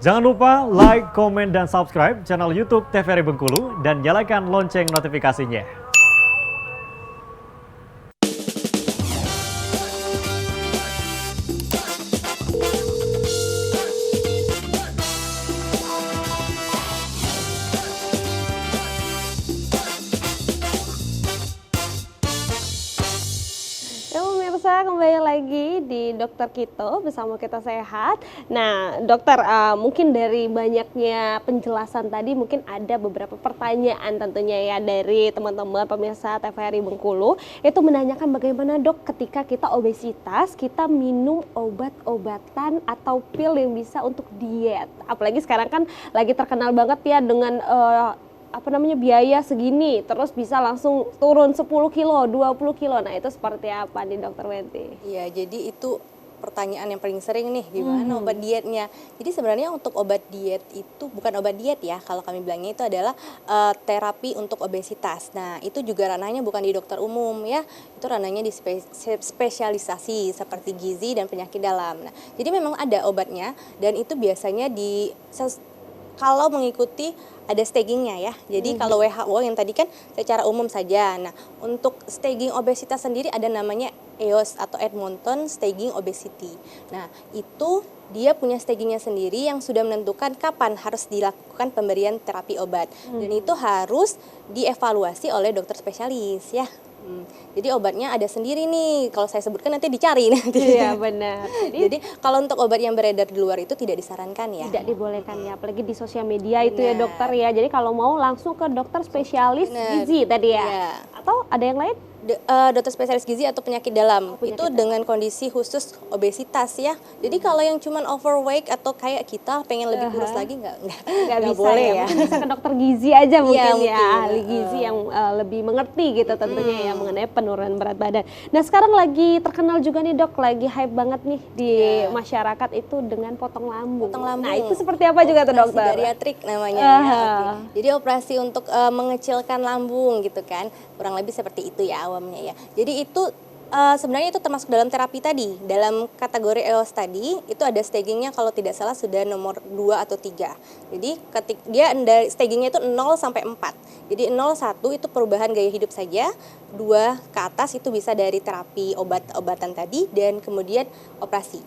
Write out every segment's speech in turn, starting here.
Jangan lupa like, komen, dan subscribe channel YouTube TVRI Bengkulu dan nyalakan lonceng notifikasinya. Pemirsa, kembali lagi di Dokter Kito bersama Kita Sehat. Nah, dokter, mungkin dari banyaknya penjelasan tadi mungkin ada beberapa pertanyaan tentunya ya dari teman-teman pemirsa TVRI Bengkulu. Itu menanyakan bagaimana dok ketika kita obesitas, kita minum obat-obatan atau pil yang bisa untuk diet. Apalagi sekarang kan lagi terkenal banget ya dengan biaya segini, terus bisa langsung turun 10 kilo, 20 kilo. Nah, itu seperti apa nih Dokter Wenti? Iya, jadi itu pertanyaan yang paling sering nih, gimana obat dietnya. Jadi sebenarnya untuk obat diet itu bukan obat diet ya, kalau kami bilangnya itu adalah terapi untuk obesitas. Nah, itu juga ranahnya bukan di dokter umum ya, itu ranahnya di spesialisasi seperti gizi dan penyakit dalam. Nah, jadi memang ada obatnya dan itu biasanya kalau mengikuti ada stagingnya ya. Jadi kalau WHO yang tadi kan secara umum saja. Nah, untuk staging obesitas sendiri ada namanya EOS atau Edmonton Staging Obesity. Nah, itu dia punya stagingnya sendiri yang sudah menentukan kapan harus dilakukan pemberian terapi obat. Dan itu harus dievaluasi oleh dokter spesialis ya. Jadi obatnya ada sendiri nih, kalau saya sebutkan nanti dicari nanti. Iya benar. Jadi kalau untuk obat yang beredar di luar itu tidak disarankan ya. Tidak dibolehkan ya, apalagi di sosial media itu ya dokter ya. Jadi kalau mau langsung ke dokter spesialis gizi tadi ya. Iya. Atau ada yang lain? Dokter spesialis gizi atau penyakit dalam itu dengan kondisi khusus obesitas ya. Jadi kalau yang cuman overweight atau kayak kita pengen lebih kurus lagi nggak bisa boleh ya. Mungkin bisa ke dokter gizi aja mungkin ya, mungkin. ahli gizi yang lebih mengerti gitu tentunya ya mengenai penurunan berat badan. Nah sekarang lagi terkenal juga nih dok, lagi hype banget nih di masyarakat itu dengan potong lambung. Nah itu seperti apa juga tuh dokter? Bariatrik namanya ya. Jadi operasi untuk mengecilkan lambung gitu kan, kurang lebih seperti itu ya awamnya ya. Jadi itu sebenarnya itu termasuk dalam terapi tadi. Dalam kategori EOS tadi itu ada stagingnya kalau tidak salah sudah nomor 2 atau 3. Jadi dia stagingnya itu 0 sampai 4. Jadi 0 1 itu perubahan gaya hidup saja, 2 ke atas itu bisa dari terapi obat-obatan tadi dan kemudian operasi.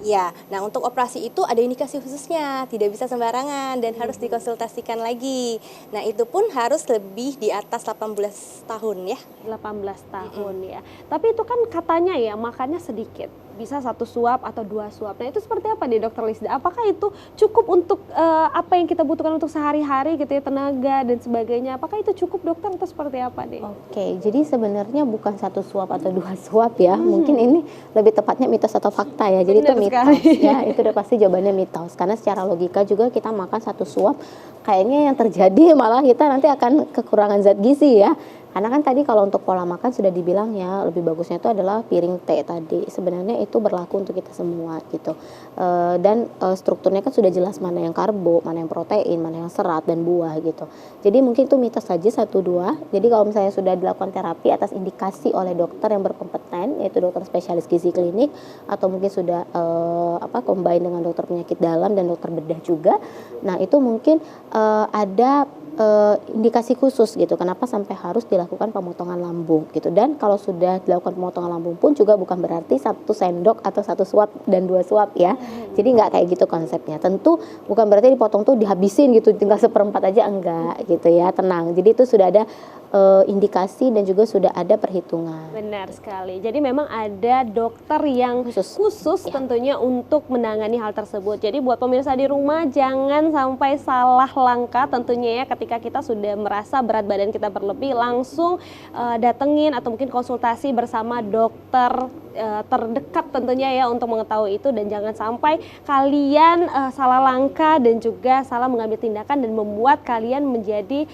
Ya, nah untuk operasi itu ada indikasi khususnya, tidak bisa sembarangan dan harus dikonsultasikan lagi. Nah itu pun harus lebih di atas 18 tahun ya. 18 tahun ya. Tapi itu kan katanya ya makannya sedikit, bisa 1 suap atau 2 suap. Nah itu seperti apa nih dokter Lisda? Apakah itu cukup untuk apa yang kita butuhkan untuk sehari-hari gitu ya, tenaga dan sebagainya? Apakah itu cukup dokter atau seperti apa nih? Oke, jadi sebenarnya bukan 1 suap atau 2 suap ya. Mungkin ini lebih tepatnya mitos atau fakta ya. Jadi itu mitos ya, itu udah pasti jawabannya mitos. Karena secara logika juga kita makan 1 suap, kayaknya yang terjadi malah kita nanti akan kekurangan zat gizi ya. Karena kan tadi kalau untuk pola makan sudah dibilang ya, lebih bagusnya itu adalah piring teh tadi. Sebenarnya itu berlaku untuk kita semua gitu. Dan strukturnya kan sudah jelas mana yang karbo, mana yang protein, mana yang serat dan buah gitu. Jadi mungkin itu mitos saja 1, 2. Jadi kalau misalnya sudah dilakukan terapi atas indikasi oleh dokter yang berkompeten, yaitu dokter spesialis gizi klinik, atau mungkin sudah combine dengan dokter penyakit dalam dan dokter bedah juga. Nah itu mungkin ada indikasi khusus gitu, kenapa sampai harus dilakukan pemotongan lambung gitu. Dan kalau sudah dilakukan pemotongan lambung pun juga bukan berarti 1 sendok atau 1 suap dan 2 suap ya. Jadi nggak kayak gitu konsepnya. Tentu bukan berarti dipotong tuh dihabisin gitu, tinggal 1/4 aja, enggak gitu ya, tenang. Jadi itu sudah ada indikasi dan juga sudah ada perhitungan. Benar sekali. Jadi memang ada dokter yang khusus tentunya untuk menangani hal tersebut. Jadi buat pemirsa di rumah jangan sampai salah langkah tentunya ya, ketika kita sudah merasa berat badan kita berlebih, langsung datengin atau mungkin konsultasi bersama dokter terdekat tentunya ya untuk mengetahui itu, dan jangan sampai kalian salah langkah dan juga salah mengambil tindakan dan membuat kalian menjadi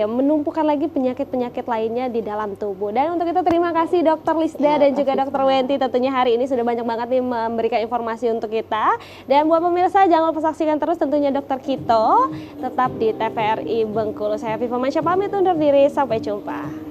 menumpukan lagi penyakit-penyakit lainnya di dalam tubuh. Dan untuk itu terima kasih Dokter Lisda dan juga Dokter Wenti, tentunya hari ini sudah banyak banget nih memberikan informasi untuk kita. Dan buat pemirsa jangan lupa saksikan terus tentunya Dokter Kito tetap di TVRI Bengkulu. Saya Viva Mansyah pamit undur diri, sampai jumpa.